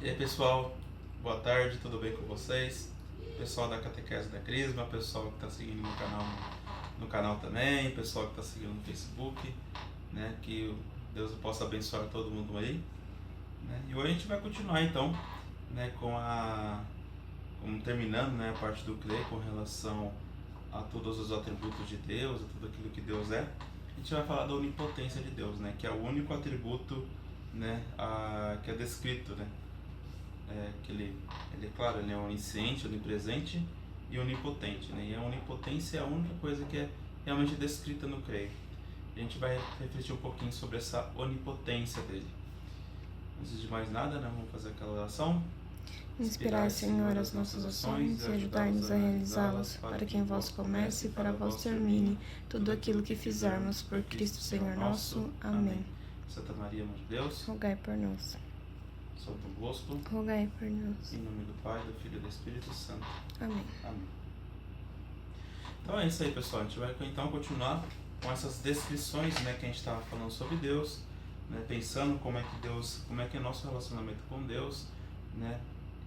E aí pessoal, boa tarde, tudo bem com vocês? Pessoal da Catequese da Crisma, pessoal que está seguindo no canal também, pessoal que está seguindo no Facebook, né? Que Deus possa abençoar todo mundo aí, né? E hoje a gente vai continuar então, né? Terminando, né, a parte do CREI com relação a todos os atributos de Deus, a tudo aquilo que Deus é. A gente vai falar da onipotência de Deus, né? Que é o único atributo, né? Que é descrito, né? Que claro, ele é onisciente, onipresente e onipotente, né? E a onipotência é a única coisa que é realmente descrita no creio. A gente vai refletir um pouquinho sobre essa onipotência dele. Antes de mais nada, né, vamos fazer aquela oração. Inspirai, Senhor, as nossas ações e ajudai-nos a realizá-las, para que em vós comece e para vós termine tudo aquilo que fizermos, por Cristo Senhor nosso. Amém. Santa Maria, Mãe de Deus, rogai por nós. São Dom Bosco, rogai por nós. Em nome do Pai, do Filho e do Espírito Santo. Amém. Amém. Então é isso aí, pessoal. A gente vai então continuar com essas descrições, né, que a gente estava falando sobre Deus, né, pensando como é que é nosso relacionamento com Deus, né,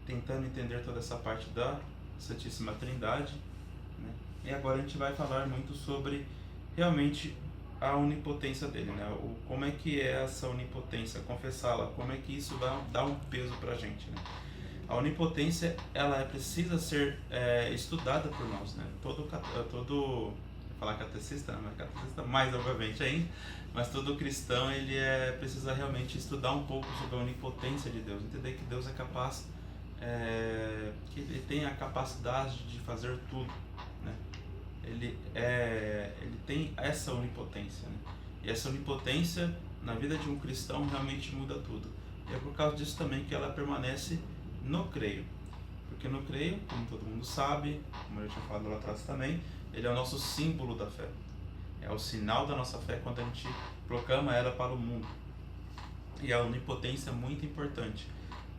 tentando entender toda essa parte da Santíssima Trindade, né, e agora a gente vai falar muito sobre realmente a onipotência dele, né, como é que é essa onipotência, confessá-la, como é que isso dá um peso pra gente, né. A onipotência, ela precisa ser estudada por nós, né? Vou falar catecista, não é catecista, mais obviamente ainda, mas todo cristão, ele precisa realmente estudar um pouco sobre a onipotência de Deus, entender que Deus é capaz, que ele tem a capacidade de fazer tudo, né? Ele tem essa onipotência, né? E essa onipotência, na vida de um cristão, realmente muda tudo. E é por causa disso também que ela permanece no creio, porque no creio, como todo mundo sabe, como eu tinha falado lá atrás também, ele é o nosso símbolo da fé, é o sinal da nossa fé quando a gente proclama ela para o mundo. E a onipotência é muito importante,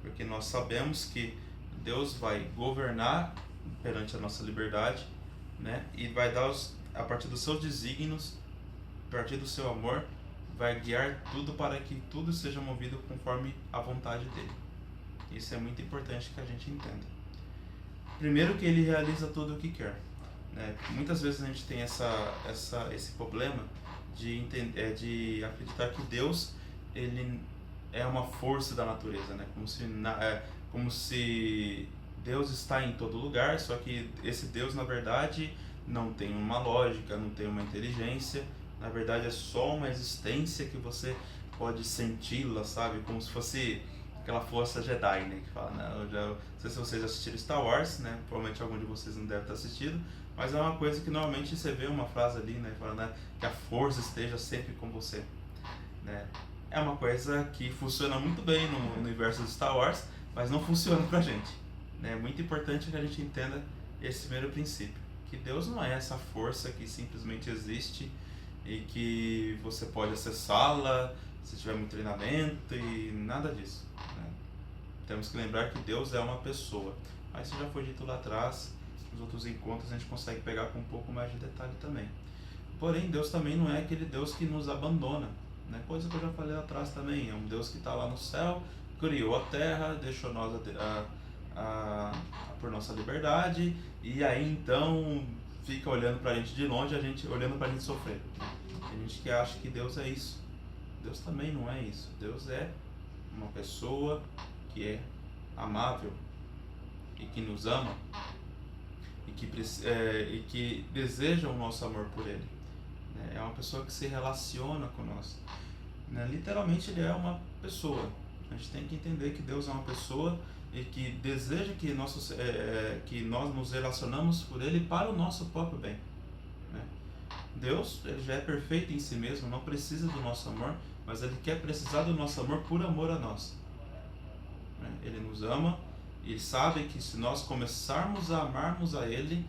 porque nós sabemos que Deus vai governar perante a nossa liberdade, né? E vai dar, a partir dos seus desígnios, a partir do seu amor, vai guiar tudo para que tudo seja movido conforme a vontade dele. Isso é muito importante que a gente entenda. Primeiro, que ele realiza tudo o que quer, né? Muitas vezes a gente tem esse problema de acreditar que Deus, ele é uma força da natureza, né? Como se Deus está em todo lugar, só que esse Deus, na verdade, não tem uma lógica, não tem uma inteligência, na verdade é só uma existência que você pode senti-la, sabe? Como se fosse aquela força Jedi, né, que fala, né? Não sei se vocês assistiram Star Wars, né? Provavelmente algum de vocês não deve ter assistido, mas é uma coisa que normalmente você vê uma frase ali, né? Falando, né, que a força esteja sempre com você, né? É uma coisa que funciona muito bem no universo de Star Wars, mas não funciona pra gente, né? É muito importante que a gente entenda esse primeiro princípio, que Deus não é essa força que simplesmente existe e que você pode acessá-la se tiver muito treinamento e nada disso, né? Temos que lembrar que Deus é uma pessoa, mas isso já foi dito lá atrás, nos outros encontros a gente consegue pegar com um pouco mais de detalhe também. Porém, Deus também não é aquele Deus que nos abandona, né? Coisa que eu já falei lá atrás também, é um Deus que está lá no céu, criou a terra, deixou nós por nossa liberdade, e aí então fica olhando pra gente de longe, olhando pra gente sofrer. Tem gente que acha que Deus é isso. Deus também não é isso. Deus é uma pessoa que é amável e que nos ama e que deseja o nosso amor por Ele. É uma pessoa que se relaciona com nós. Literalmente, Ele é uma pessoa. A gente tem que entender que Deus é uma pessoa e que deseja que nós nos relacionamos por Ele para o nosso próprio bem, né? Deus, ele já é perfeito em si mesmo, não precisa do nosso amor, mas Ele quer precisar do nosso amor por amor a nós, né? Ele nos ama e sabe que se nós começarmos a amarmos a Ele,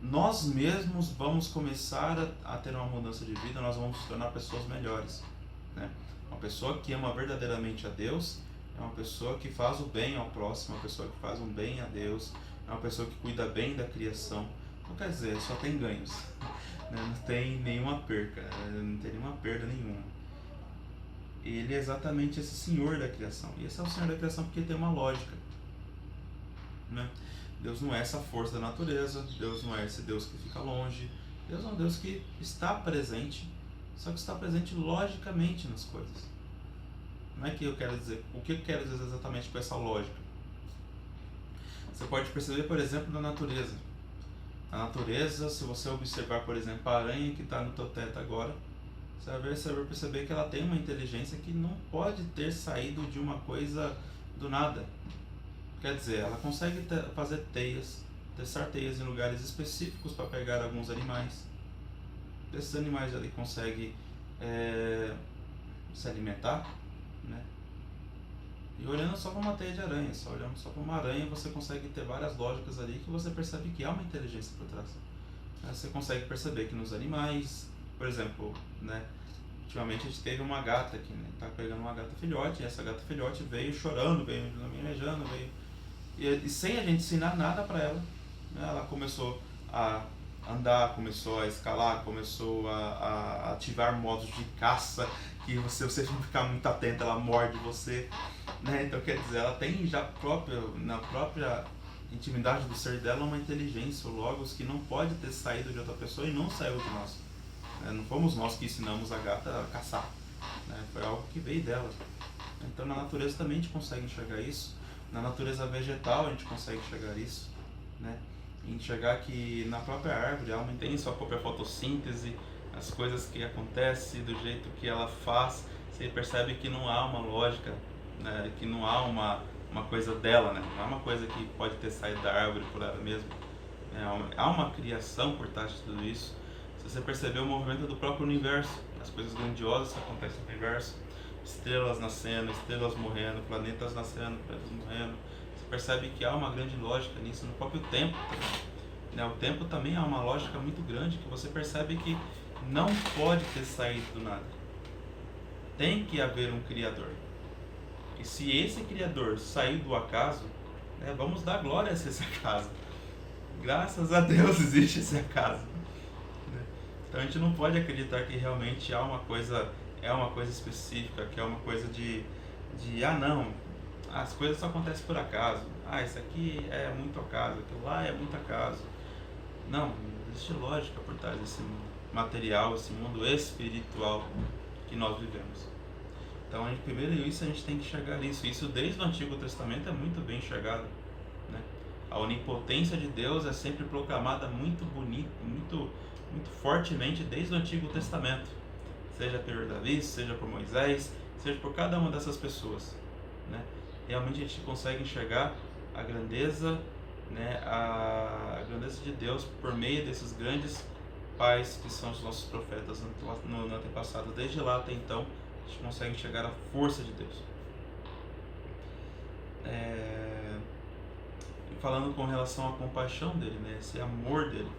nós mesmos vamos começar a ter uma mudança de vida, nós vamos nos tornar pessoas melhores, né? Uma pessoa que ama verdadeiramente a Deus é uma pessoa que faz o bem ao próximo, uma pessoa que faz um bem a Deus, é uma pessoa que cuida bem da criação. Não quer dizer, só tem ganhos, né? Não tem nenhuma perca, não tem nenhuma perda nenhuma. ele é exatamente esse Senhor da criação. E esse é o Senhor da criação porque ele tem uma lógica, né? Deus não é essa força da natureza, Deus não é esse Deus que fica longe, Deus é um Deus que está presente, só que está presente logicamente nas coisas. Não é que eu quero dizer, o que eu quero dizer exatamente com essa lógica? Você pode perceber, por exemplo, na natureza. A natureza, se você observar, por exemplo, a aranha que está no teu teto agora, você vai perceber que ela tem uma inteligência que não pode ter saído de uma coisa do nada. Quer dizer, ela consegue fazer teias, testar teias em lugares específicos para pegar alguns animais. Esses animais ele consegue se alimentar, né? E olhando só para uma teia de aranha, só olhando só para uma aranha, você consegue ter várias lógicas ali que você percebe que há uma inteligência por trás. Você consegue perceber que nos animais, por exemplo, né, ultimamente a gente teve uma gata aqui, né, tá pegando uma gata filhote, e essa gata filhote veio chorando, veio lamejando, e sem a gente ensinar nada para ela, né, ela começou a andar, começou a escalar, começou a ativar modos de caça, que você não ficar muito atento, ela morde você, né? Então quer dizer, ela tem já na própria intimidade do ser dela uma inteligência, ou logos que não pode ter saído de outra pessoa e não saiu de nós, né? Não fomos nós que ensinamos a gata a caçar, né? Foi algo que veio dela. Então na natureza também a gente consegue enxergar isso, na natureza vegetal a gente consegue enxergar isso, né? Enxergar que na própria árvore ela tem sua própria fotossíntese, as coisas que acontecem, do jeito que ela faz, você percebe que não há uma lógica, né? Que não há uma coisa dela, né? Não é uma coisa que pode ter saído da árvore por ela mesma. Há uma criação por trás de tudo isso. Se você perceber o movimento do próprio universo, as coisas grandiosas que acontecem no universo, estrelas nascendo, estrelas morrendo, planetas nascendo, planetas morrendo, você percebe que há uma grande lógica nisso, no próprio tempo também, né? O tempo também há uma lógica muito grande que você percebe que não pode ter saído do nada. Tem que haver um Criador. E se esse Criador saiu do acaso, né, vamos dar glória a esse acaso. Graças a Deus existe esse acaso. Então a gente não pode acreditar que realmente há uma coisa, é uma coisa específica, que é uma coisa de não, as coisas só acontecem por acaso. Isso aqui é muito acaso, aquilo lá é muito acaso. Não, existe lógica por trás desse mundo material, esse mundo espiritual que nós vivemos. Então, primeiro isso a gente tem que enxergar isso. Isso desde o Antigo Testamento é muito bem enxergado, né? A onipotência de Deus é sempre proclamada muito bonito, muito fortemente desde o Antigo Testamento. Seja por Davi, seja por Moisés, seja por cada uma dessas pessoas, né? Realmente a gente consegue enxergar a grandeza, né? A grandeza de Deus por meio desses grandes pais que são os nossos profetas no antepassado. Desde lá até então a gente consegue enxergar a força de Deus. Falando com relação à compaixão dele, né? Esse amor dele,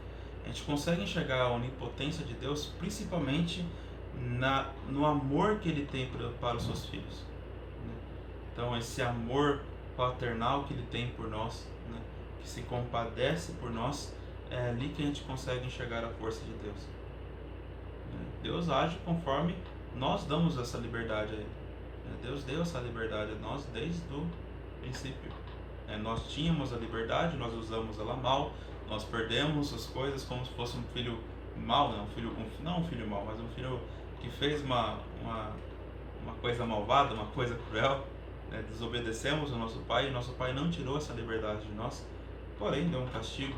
a gente consegue enxergar a onipotência de Deus principalmente no amor que ele tem para os seus filhos, né? Então esse amor paternal que ele tem por nós, né? Que se compadece por nós, é ali que a gente consegue enxergar a força de Deus. Deus age conforme nós damos essa liberdade a Ele. Deus deu essa liberdade a nós desde o princípio. Nós tínhamos a liberdade, nós usamos ela mal, nós perdemos as coisas como se fosse um filho mau, não um filho mau, mas um filho que fez uma coisa malvada, uma coisa cruel, né? Desobedecemos o nosso pai, e nosso pai não tirou essa liberdade de nós, porém deu um castigo,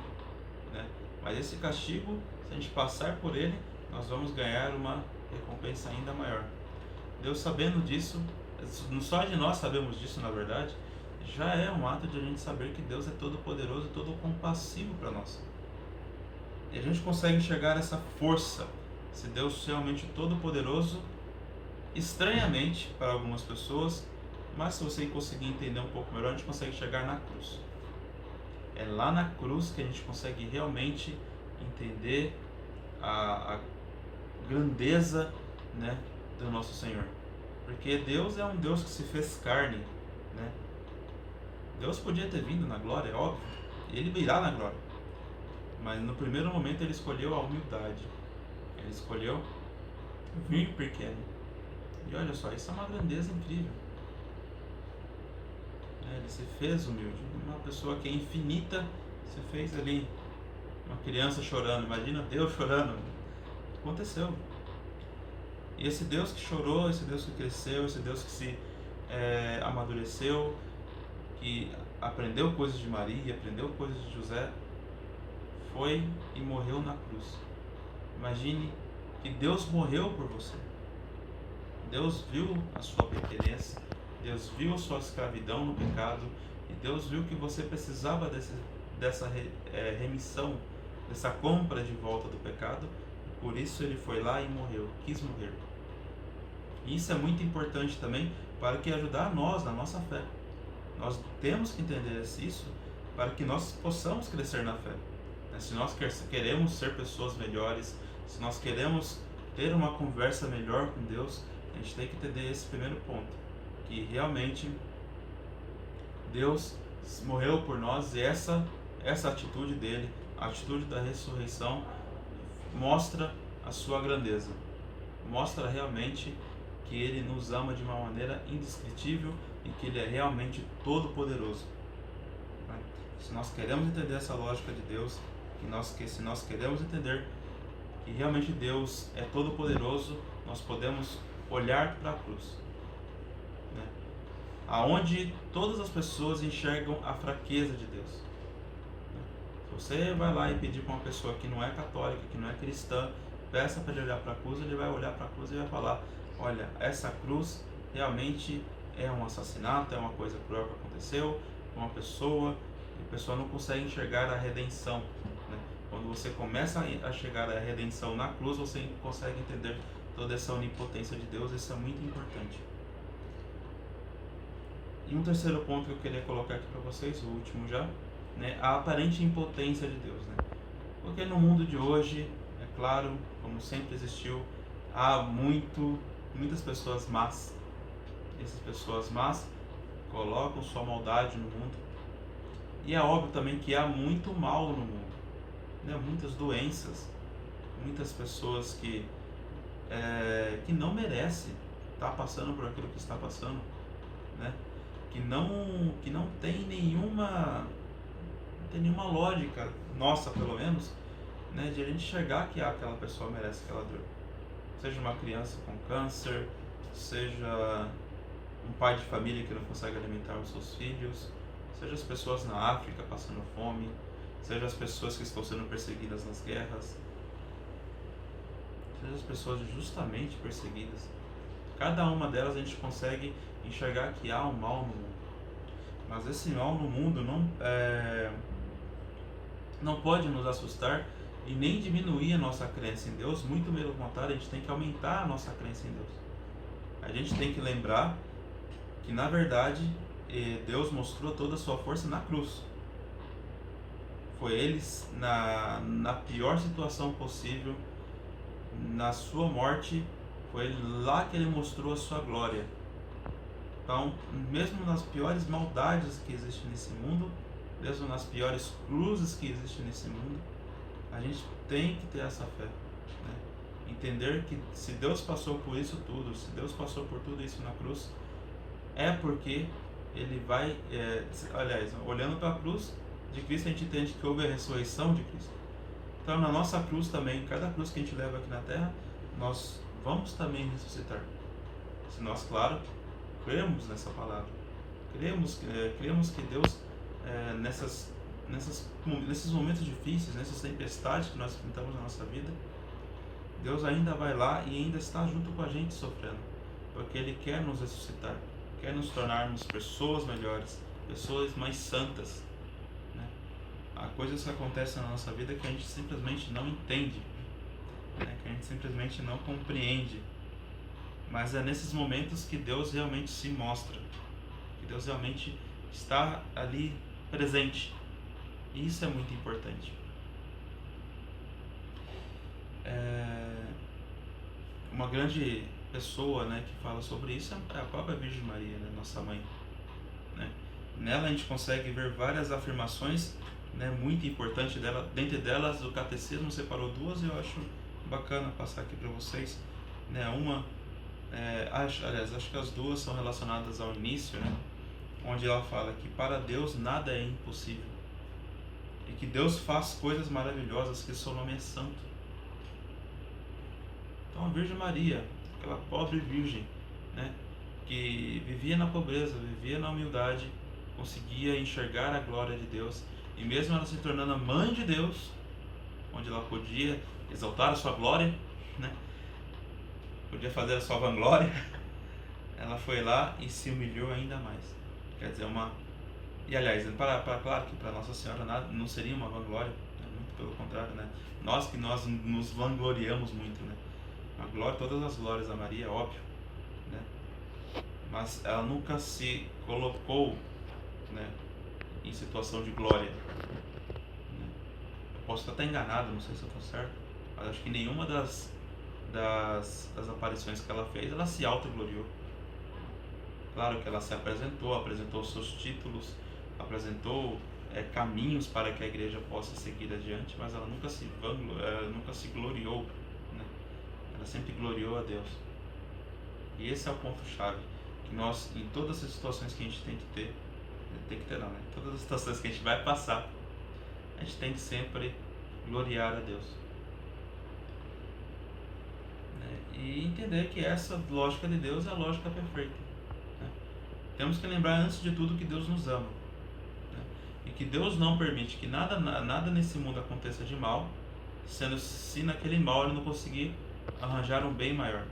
né? Mas esse castigo, se a gente passar por ele, nós vamos ganhar uma recompensa ainda maior. Deus, sabendo disso, só de nós sabemos disso, na verdade, já é um ato de a gente saber que Deus é todo poderoso e todo compassivo para nós. E a gente consegue enxergar essa força, esse Deus realmente todo poderoso, estranhamente para algumas pessoas, mas se você conseguir entender um pouco melhor, a gente consegue enxergar na cruz. É lá na cruz que a gente consegue realmente entender a grandeza, né, do nosso Senhor. Porque Deus é um Deus que se fez carne, né? Deus podia ter vindo na glória, é óbvio. Ele virá na glória. Mas no primeiro momento ele escolheu a humildade. Ele escolheu vir pequeno. E olha só, isso é uma grandeza incrível. Ele se fez humilde. Uma pessoa que é infinita se fez ali uma criança chorando. Imagina Deus chorando. Aconteceu. E esse Deus que chorou, esse Deus que cresceu, esse Deus que se amadureceu, que aprendeu coisas de Maria, aprendeu coisas de José, foi e morreu na cruz. Imagine que Deus morreu por você. Deus viu a sua pequenez, Deus viu a sua escravidão no pecado, e Deus viu que você precisava dessa remissão, dessa compra de volta do pecado, e por isso ele foi lá e morreu, quis morrer. E isso é muito importante também para que ajudar nós na nossa fé. Nós temos que entender isso para que nós possamos crescer na fé. Se nós queremos ser pessoas melhores, se nós queremos ter uma conversa melhor com Deus, a gente tem que entender esse primeiro ponto, que realmente Deus morreu por nós, e essa atitude dele, a atitude da ressurreição, mostra a sua grandeza, mostra realmente que ele nos ama de uma maneira indescritível e que ele é realmente todo poderoso. Se nós queremos entender essa lógica de Deus, se nós queremos entender que realmente Deus é todo poderoso, nós podemos olhar para a cruz, aonde todas as pessoas enxergam a fraqueza de Deus. Se você vai lá e pedir para uma pessoa que não é católica, que não é cristã, peça para ele olhar para a cruz, ele vai olhar para a cruz e vai falar: olha, essa cruz realmente é um assassinato, é uma coisa cruel que aconteceu com uma pessoa, e a pessoa não consegue enxergar a redenção. Quando você começa a chegar à redenção na cruz, você consegue entender toda essa onipotência de Deus. Isso é muito importante. E um terceiro ponto que eu queria colocar aqui para vocês, o último já, a aparente impotência de Deus. Porque no mundo de hoje, é claro, como sempre existiu, há muitas pessoas más. Essas pessoas más colocam sua maldade no mundo. E é óbvio também que há muito mal no mundo. Muitas doenças, muitas pessoas que não merecem estar passando por aquilo que está passando, que não tem nenhuma lógica, nossa pelo menos, de a gente enxergar que aquela pessoa merece aquela dor. Seja uma criança com câncer, seja um pai de família que não consegue alimentar os seus filhos, seja as pessoas na África passando fome, seja as pessoas que estão sendo perseguidas nas guerras, seja as pessoas justamente perseguidas. Cada uma delas a gente consegue enxergar que há um mal no mundo. Mas esse mal no mundo não pode nos assustar e nem diminuir a nossa crença em Deus. Muito pelo contrário, a gente tem que aumentar a nossa crença em Deus. A gente tem que lembrar que, na verdade, Deus mostrou toda a sua força na cruz. Foi Ele na pior situação possível, na sua morte, foi lá que Ele mostrou a sua glória. Então, mesmo nas piores maldades que existem nesse mundo, mesmo nas piores cruzes que existem nesse mundo, a gente tem que ter essa fé. Entender que se Deus passou por isso tudo, se Deus passou por tudo isso na cruz, é porque Ele vai... olhando para a cruz de Cristo, a gente entende que houve a ressurreição de Cristo. Então, na nossa cruz também, cada cruz que a gente leva aqui na terra, nós vamos também ressuscitar. Se nós, claro, cremos nessa palavra, cremos que Deus, nesses momentos difíceis, nessas tempestades que nós enfrentamos na nossa vida, Deus ainda vai lá e ainda está junto com a gente sofrendo, porque Ele quer nos ressuscitar, quer nos tornarmos pessoas melhores, pessoas mais santas. Há coisas que acontecem na nossa vida que a gente simplesmente não entende, que a gente simplesmente não compreende. Mas é nesses momentos que Deus realmente se mostra, que Deus realmente está ali presente. E isso é muito importante. Uma grande pessoa que fala sobre isso é a própria Virgem Maria, nossa mãe. Nela a gente consegue ver várias afirmações muito importante dela. Dentre delas, o catecismo separou duas e eu acho bacana passar aqui para vocês. Uma Acho que as duas são relacionadas ao início, né? Onde ela fala que para Deus nada é impossível e que Deus faz coisas maravilhosas, que seu nome é santo. Então a Virgem Maria, aquela pobre virgem, né, que vivia na pobreza, vivia na humildade, conseguia enxergar a glória de Deus, e mesmo ela se tornando a mãe de Deus, onde ela podia exaltar a sua glória, né, podia fazer a sua vanglória, ela foi lá e se humilhou ainda mais. Quer dizer, E aliás, claro que para Nossa Senhora nada, não seria uma vanglória, né? Muito pelo contrário, né? Nós nos vangloriamos muito, né? A glória, todas as glórias a Maria, é óbvio, né? Mas ela nunca se colocou, né, em situação de glória, né? Eu posso estar enganado, não sei se eu estou certo, mas acho que nenhuma das aparições que ela fez, ela se autogloriou. Claro que ela se apresentou seus títulos, apresentou caminhos para que a igreja possa seguir adiante, mas ela nunca se gloriou, né? Ela sempre gloriou a Deus. E esse é o ponto-chave, que nós, em todas as situações que a gente tem que ter não, né? Todas as situações que a gente vai passar, a gente tem que sempre gloriar a Deus, né? E entender que essa lógica de Deus é a lógica perfeita. Temos que lembrar antes de tudo que Deus nos ama, né? E que Deus não permite que nada nesse mundo aconteça de mal, se naquele mal Ele não conseguir arranjar um bem maior.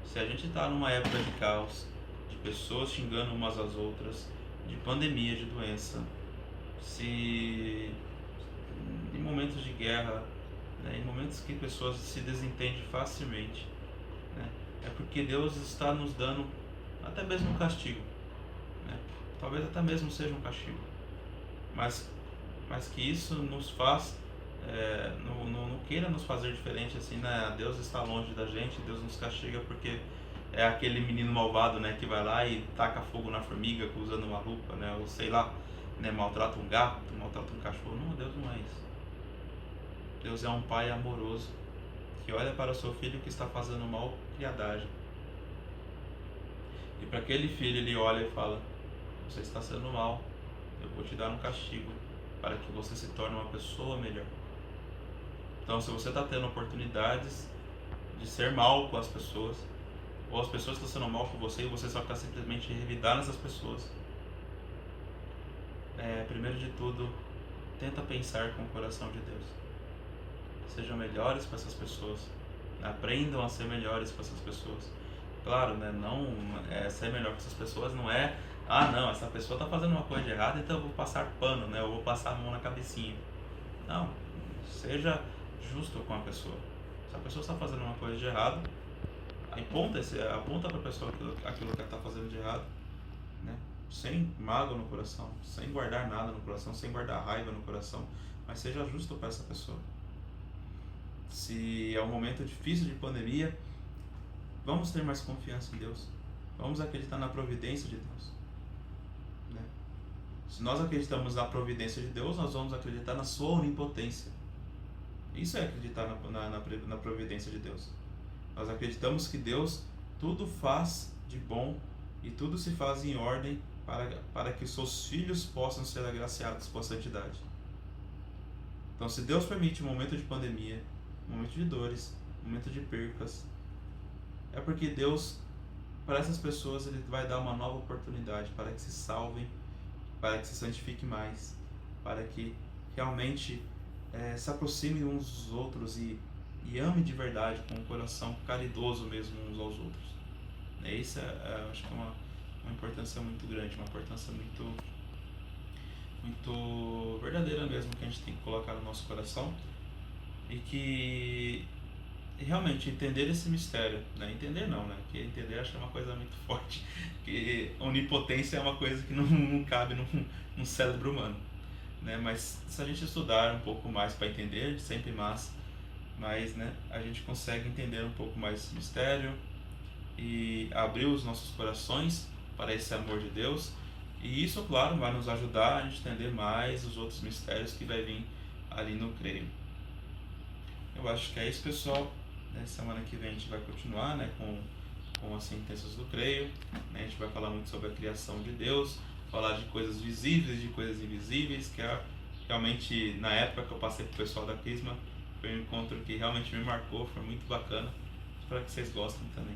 Se a gente está numa época de caos, de pessoas xingando umas às outras, de pandemia, de doença, se em momentos de guerra, né, em momentos que pessoas se desentendem facilmente, né, é porque Deus está nos dando até mesmo um castigo, né? Talvez até mesmo seja um castigo, mas que isso nos faz, não queira nos fazer diferente, assim, né? Deus está longe da gente, Deus nos castiga porque é aquele menino malvado, né, que vai lá e taca fogo na formiga usando uma lupa, né, ou sei lá, né, maltrata um gato, maltrata um cachorro. Não, Deus não é isso. Deus é um pai amoroso que olha para o seu filho que está fazendo mal e age. E para aquele filho ele olha e fala: você está sendo mal, eu vou te dar um castigo para que você se torne uma pessoa melhor. Então, se você está tendo oportunidades de ser mal com as pessoas, ou as pessoas estão sendo mal com você e você só quer simplesmente revidar nessas pessoas, primeiro de tudo, tenta pensar com o coração de Deus. Sejam melhores com essas pessoas, aprendam a ser melhores com essas pessoas. Claro, né, não ser melhor com essas pessoas não é, não, essa pessoa está fazendo uma coisa de errada, então eu vou passar pano, né, eu vou passar a mão na cabecinha. Não, seja justo com a pessoa. Se a pessoa está fazendo uma coisa de errado, aponta para a pessoa aquilo que ela está fazendo de errado, né, sem mágoa no coração, sem guardar nada no coração, sem guardar raiva no coração, mas seja justo para essa pessoa. Se é um momento difícil de pandemia, vamos ter mais confiança em Deus. Vamos acreditar na providência de Deus, né? Se nós acreditamos na providência de Deus, nós vamos acreditar na sua onipotência. Isso é acreditar na providência de Deus. Nós acreditamos que Deus tudo faz de bom e tudo se faz em ordem para que seus filhos possam ser agraciados com a santidade. Então, se Deus permite um momento de pandemia, um momento de dores, um momento de percas, é porque Deus, para essas pessoas, Ele vai dar uma nova oportunidade para que se salvem, para que se santifiquem mais, para que realmente se aproximem uns dos outros e amem de verdade, com um coração caridoso mesmo uns aos outros. Isso acho que é uma importância muito grande, uma importância muito verdadeira mesmo, que a gente tem que colocar no nosso coração, e que realmente entender esse mistério, né? Entender não, né? Porque entender acho que é uma coisa muito forte, que onipotência é uma coisa que não cabe num cérebro humano, né? Mas se a gente estudar um pouco mais para entender, sempre mais, né, a gente consegue entender um pouco mais esse mistério e abrir os nossos corações para esse amor de Deus, e isso, claro, vai nos ajudar a gente entender mais os outros mistérios que vai vir ali no creio. Eu acho que é isso, pessoal. Semana que vem a gente vai continuar, né, com as sentenças do creio, né? A gente vai falar muito sobre a criação de Deus, falar de coisas visíveis, de coisas invisíveis, que realmente, na época que eu passei com o pessoal da Crisma, foi um encontro que realmente me marcou, foi muito bacana. Espero que vocês gostem também.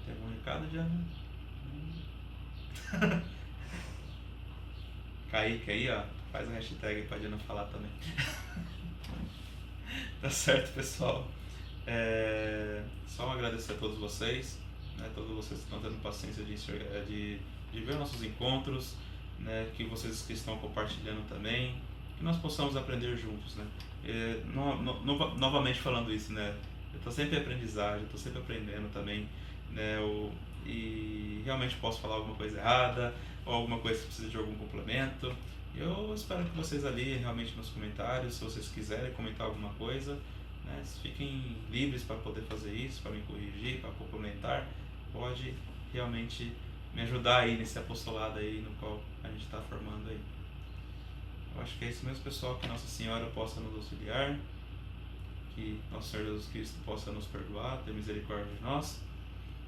Tem algum recado já, né? Kaique aí, ó, faz a hashtag pra Diana falar também. Tá certo, pessoal. Só agradecer a todos vocês, né? Todos vocês que estão tendo paciência de ver nossos encontros, né? Que vocês que estão compartilhando também, que nós possamos aprender juntos, né? Novamente falando isso, né? Eu estou sempre em aprendizagem, estou sempre aprendendo também, né? E realmente posso falar alguma coisa errada ou alguma coisa que precisa de algum complemento. Eu espero que vocês ali realmente nos comentários, se vocês quiserem comentar alguma coisa, né, fiquem livres para poder fazer isso, para me corrigir, para complementar. Pode realmente me ajudar aí nesse apostolado aí no qual a gente está formando aí. Eu acho que é isso mesmo, pessoal. Que Nossa Senhora possa nos auxiliar, que Nosso Senhor Jesus Cristo possa nos perdoar, ter misericórdia de nós,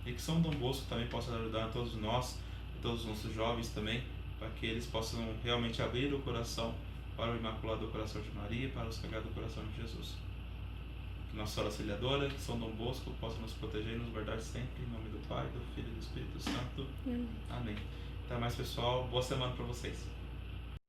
e que São Dom Bosco também possa ajudar a todos nós, e todos os nossos jovens também, para que eles possam realmente abrir o coração para o Imaculado Coração de Maria e para o Sagrado Coração de Jesus. Que Nossa Senhora Auxiliadora, que São Dom Bosco, possa nos proteger e nos guardar sempre, em nome do Pai, do Filho e do Espírito Santo. Amém. Até mais, pessoal. Boa semana para vocês.